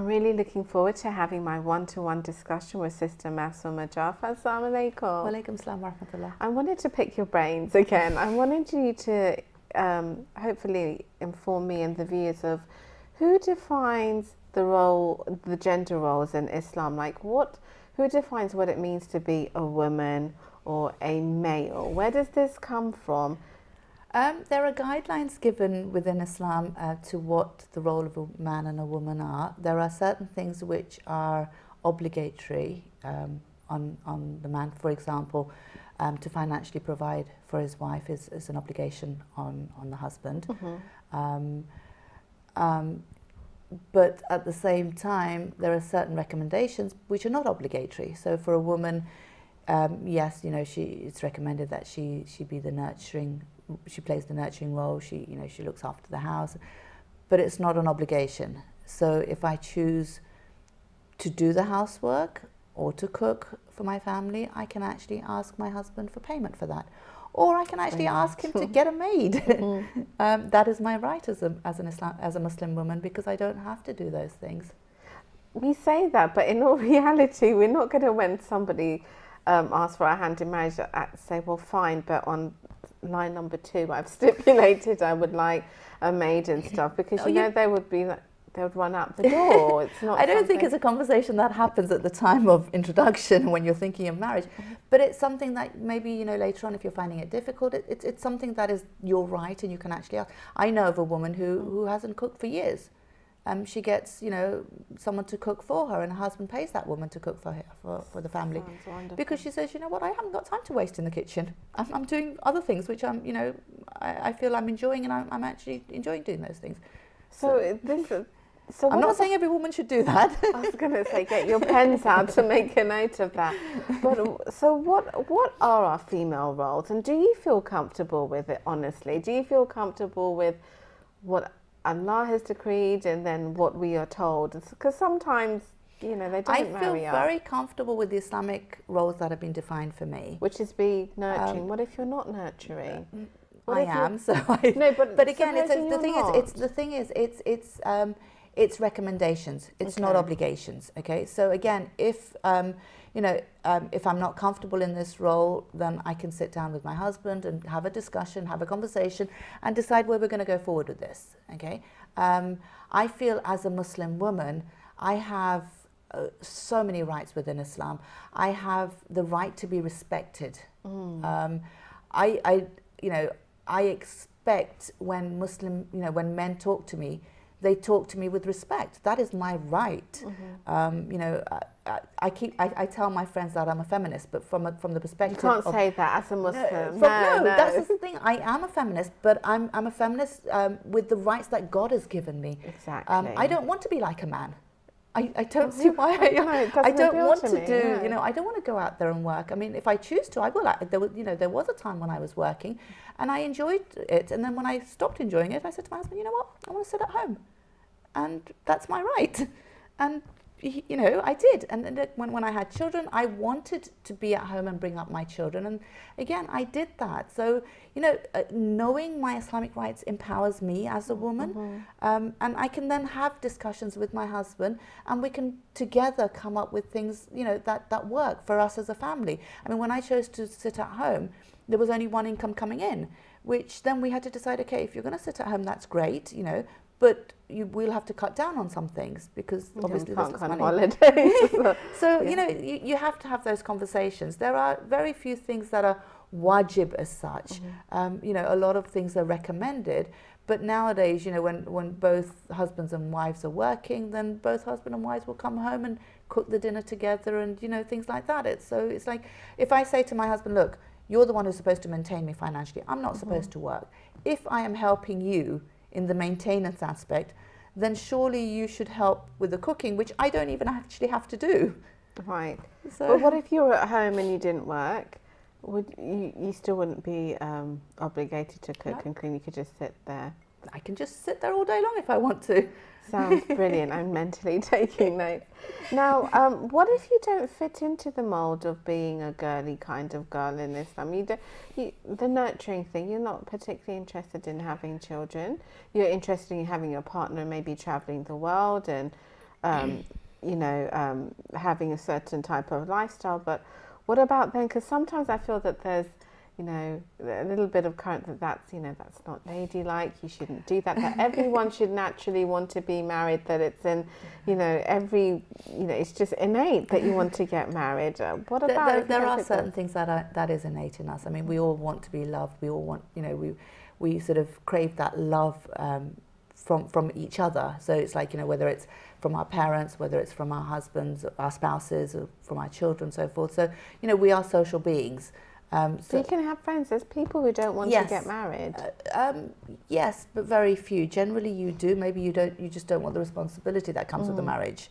I'm really looking forward to having my one-to-one discussion with Sister Masuma Jafar. Assalamu alaikum. Walaikum salam wa rahmatullah. I wanted to pick your brains again. I wanted you to hopefully inform me and the viewers of who defines the gender roles in Islam. Like who defines what it means to be a woman or a male? Where does this come from? There are guidelines given within Islam to what the role of a man and a woman are. There are certain things which are obligatory on the man. For example, to financially provide for his wife is an obligation on the husband. But at the same time, there are certain recommendations which are not obligatory. So for a woman, yes, it's recommended that she be the nurturing. She plays the nurturing role. She looks after the house, but it's not an obligation. So if I choose to do the housework or to cook for my family, I can actually ask my husband for payment for that, or I can actually ask him to get a maid. That is my right as a Muslim woman, because I don't have to do those things. We say that, but in all reality, we're not going to, when somebody asks for our hand in marriage, say, well, fine, but on line number 2, I've stipulated I would like a maid and stuff, because they would run out the door. It's not. I don't think it's a conversation that happens at the time of introduction when you're thinking of marriage, but it's something that maybe later on, if you're finding it difficult, it's something that is your right, and you can actually ask. I know of a woman who hasn't cooked for years. She gets someone to cook for her, and her husband pays that woman to cook for her, for the family, because she says, what, I haven't got time to waste in the kitchen. I'm doing other things which I feel I'm enjoying, and I'm actually enjoying doing those things. So I'm not saying every woman should do that. I was going to say, get your pens out to make a note of that. But so what are our female roles, and do you feel comfortable with it? Honestly, do you feel comfortable with what Allah has decreed and then what we are told? Because sometimes, they don't marry up. I feel very comfortable with the Islamic roles that have been defined for me. Which is be nurturing. What if you're not nurturing? I am. So no, but again, the thing is, it's recommendations. It's not obligations. Okay. So again, if if I'm not comfortable in this role, then I can sit down with my husband and have a discussion, have a conversation, and decide where we're going to go forward with this. Okay. I feel as a Muslim woman, I have so many rights within Islam. I have the right to be respected. I expect when when men talk to me, they talk to me with respect. That is my right. I tell my friends that I'm a feminist, but from the perspective, you can't say that as a Muslim. No, that's the thing. I am a feminist, but I'm a feminist with the rights that God has given me. Exactly. I don't want to be like a man. I don't see why I don't want to do. I don't want to go out there and work. I mean, if I choose to, I will. There was a time when I was working, and I enjoyed it. And then when I stopped enjoying it, I said to my husband, what? I want to sit at home, and that's my right. And I did. And then when I had children, I wanted to be at home and bring up my children. And again, I did that. So, knowing my Islamic rights empowers me as a woman. And I can then have discussions with my husband, and we can together come up with things, that work for us as a family. I mean, when I chose to sit at home, there was only one income coming in, which then we had to decide, okay, if you're going to sit at home, that's great, but we'll have to cut down on some things, because obviously there's less money. Holidays. So you have to have those conversations. There are very few things that are wajib as such. A lot of things are recommended, but nowadays, when both husbands and wives are working, then both husband and wives will come home and cook the dinner together, and things like that. It's like, if I say to my husband, look, you're the one who's supposed to maintain me financially. I'm not supposed to work. If I am helping you in the maintenance aspect, then surely you should help with the cooking, which I don't even actually have to do. Right. So, but what if you were at home and you didn't work? Would you still wouldn't be obligated to cook and clean? You could just sit there. I can just sit there all day long if I want to. Sounds brilliant. I'm mentally taking notes. Now, what if you don't fit into the mould of being a girly kind of girl in Islam? The nurturing thing, you're not particularly interested in having children. You're interested in having a partner, maybe travelling the world and having a certain type of lifestyle. But what about then? Because sometimes I feel that there's, a little bit of current that's not ladylike. You shouldn't do that. That everyone should naturally want to be married. That it's in, it's just innate that you want to get married. What about? There are certain things that is innate in us. I mean, we all want to be loved. We all want, we sort of crave that love from each other. So it's like, whether it's from our parents, whether it's from our husbands, our spouses, or from our children, so forth. So, we are social beings. So you can have friends. There's people who don't want to get married. Yes, but very few. Generally, you do. Maybe you don't. You just don't want the responsibility that comes with the marriage.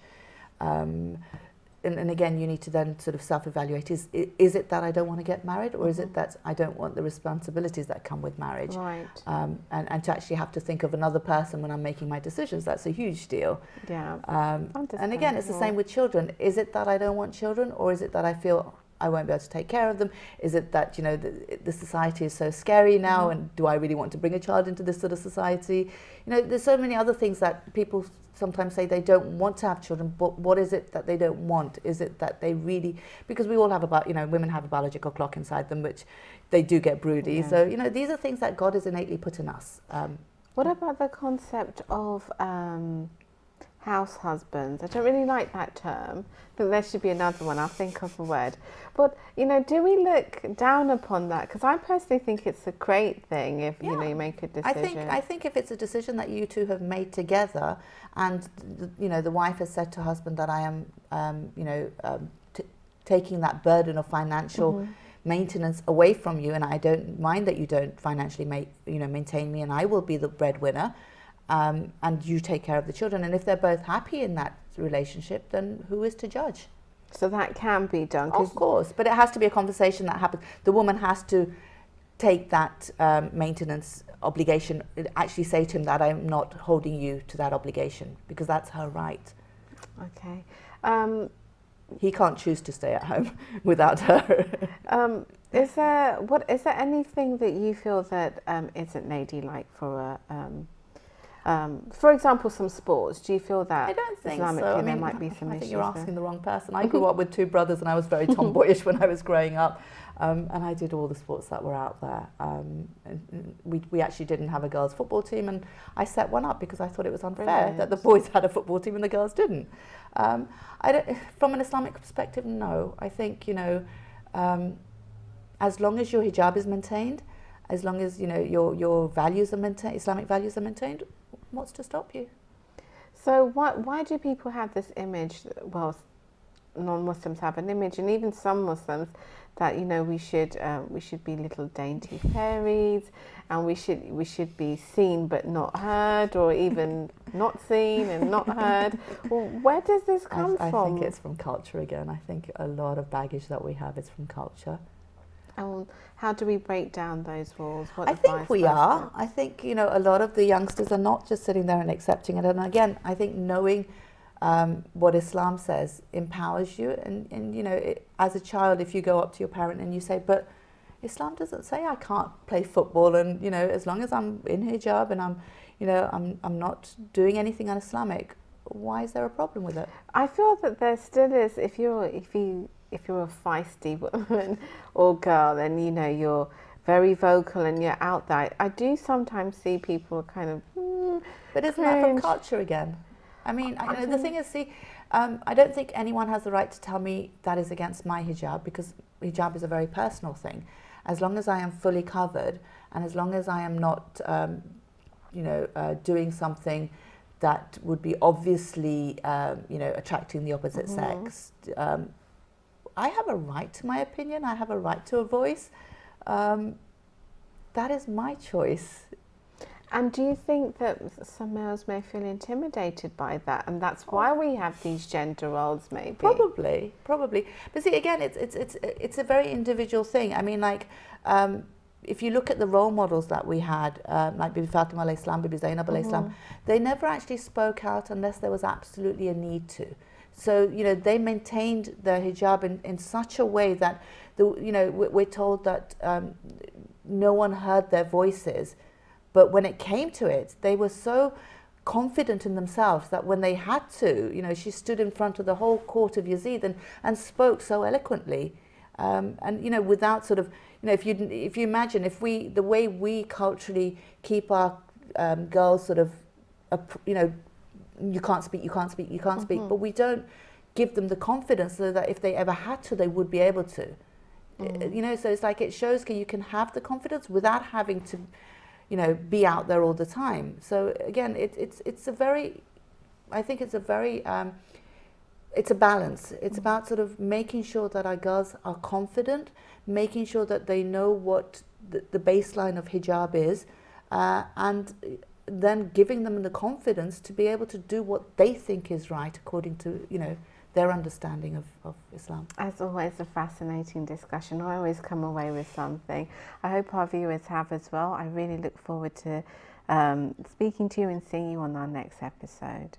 And again, you need to then sort of self-evaluate. Is it that I don't want to get married, or is it that I don't want the responsibilities that come with marriage? Right. And to actually have to think of another person when I'm making my decisions, that's a huge deal. Yeah. And again, it's the same with children. Is it that I don't want children, or is it that I feel I won't be able to take care of them? Is it that, the society is so scary now, and do I really want to bring a child into this sort of society? There's so many other things that people sometimes say they don't want to have children, but what is it that they don't want? Is it that they really, because we all have women have a biological clock inside them, which they do get broody. Yeah. So, these are things that God has innately put in us. What about the concept of house husbands? I don't really like that term. I think there should be another one. I'll think of a word. But, do we look down upon that? Because I personally think it's a great thing if, you make a decision. I think if it's a decision that you two have made together, and, the wife has said to her husband that I am, taking that burden of financial maintenance away from you, and I don't mind that you don't financially maintain me, and I will be the breadwinner. And you take care of the children, and if they're both happy in that relationship, then who is to judge? So that can be done. Of course, but it has to be a conversation that happens. The woman has to take that maintenance obligation, actually say to him that I'm not holding you to that obligation, because that's her right. Okay. He can't choose to stay at home without her. Is there anything that you feel that isn't ladylike for for example, some sports? Do you feel that I don't think Islamically so. there might be some I issues? think you're asking the wrong person. I grew up with two brothers, and I was very tomboyish when I was growing up, and I did all the sports that were out there. And we actually didn't have a girls' football team, and I set one up because I thought it was unfair that the boys had a football team and the girls didn't. From an Islamic perspective, no. I think as long as your hijab is maintained, as long as your values are maintained, Islamic values are maintained, what's to stop you? So why do people have this image? Well, non-Muslims have an image, and even some Muslims, that we should be little dainty fairies, and we should be seen but not heard, or even not seen and not heard. Well, where does this come from? I think it's from culture again. I think a lot of baggage that we have is from culture. How do we break down those walls? I think we are. I think, a lot of the youngsters are not just sitting there and accepting it. And again, I think knowing what Islam says empowers you. And as a child, if you go up to your parent and you say, but Islam doesn't say I can't play football, and, as long as I'm in hijab and I'm not doing anything un-Islamic, why is there a problem with it? I feel that there still is. If you're a feisty woman or girl, then you're very vocal and you're out there. I do sometimes see people kind of. But isn't that from culture again? I mean, the thing is, I don't think anyone has the right to tell me that is against my hijab, because hijab is a very personal thing. As long as I am fully covered, and as long as I am not, doing something that would be obviously, attracting the opposite sex. I have a right to my opinion. I have a right to a voice. That is my choice. And do you think that some males may feel intimidated by that, and that's why we have these gender roles? Maybe. Probably. But see, again, it's a very individual thing. I mean, if you look at the role models that we had, like Bibi Fatima alayhi salam, Bibi Zainab alayhi salam, they never actually spoke out unless there was absolutely a need to. So, they maintained their hijab in such a way that, we're told that no one heard their voices. But when it came to it, they were so confident in themselves that when they had to, you know, she stood in front of the whole court of Yazid and spoke so eloquently, and you know, without sort of, you know, if you imagine the way we culturally keep our girls sort of, you know, you can't speak, but we don't give them the confidence so that if they ever had to, they would be able to. You know, so it's like it shows you can have the confidence without having to, you know, be out there all the time. So again, it's a very, I think it's a very, it's a balance. It's about sort of making sure that our girls are confident, making sure that they know what the baseline of hijab is, and then giving them the confidence to be able to do what they think is right according to, you know, their understanding of Islam. As always, a fascinating discussion. I always come away with something. I hope our viewers have as well. I really look forward to speaking to you and seeing you on our next episode.